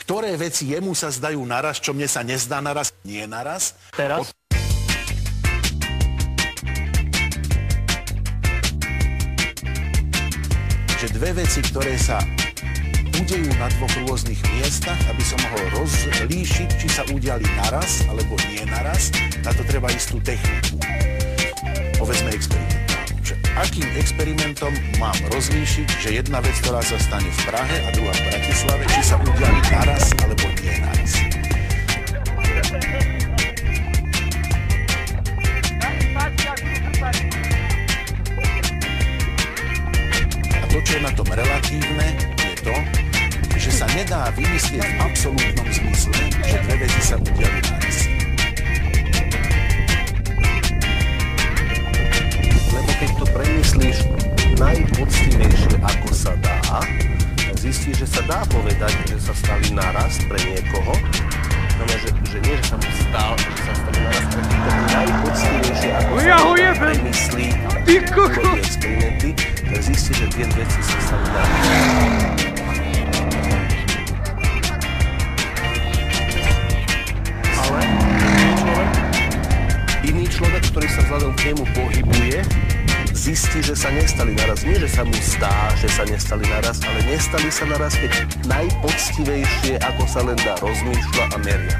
ktoré veci jemu sa zdajú naraz, čo mne sa nezdá naraz, nie naraz. Teraz? Že dve veci, ktoré sa udejú na dvoch rôznych miestach, aby som mohol rozlíšiť, či sa udiali naraz, alebo nie naraz, na to treba istú techniku. Povedzme experimentálnu. Akým experimentom mám rozlíšiť, že jedna vec, ktorá sa stane v Prahe a druhá v Bratislave, či sa udiali naraz, alebo nie naraz. To, čo je na tom relatívne, je to, že sa nedá vymyslieť v absolútnom zmysle, že dve veci sa udiali naraz. Lebo keď to premyslíš najpoctivejšie, ako sa dá, tak zistíš, že sa dá povedať, že sa stali naraz pre niekoho. Znamená, že nie, že sa mu stalo, že sa stali naraz, ale to najpoctivejšie, ako sa dá premyslí experimenty, tak zistí, že dve veci sa stali naraz. Ale iný človek, ktorý sa vzhľadom k nemu pohybuje, zistí, že sa nestali naraz. Nie, že sa mu zdá, že sa nestali naraz, ale nestali sa naraz, keď najpoctivejšie, ako sa len dá, rozmýšľa a meria.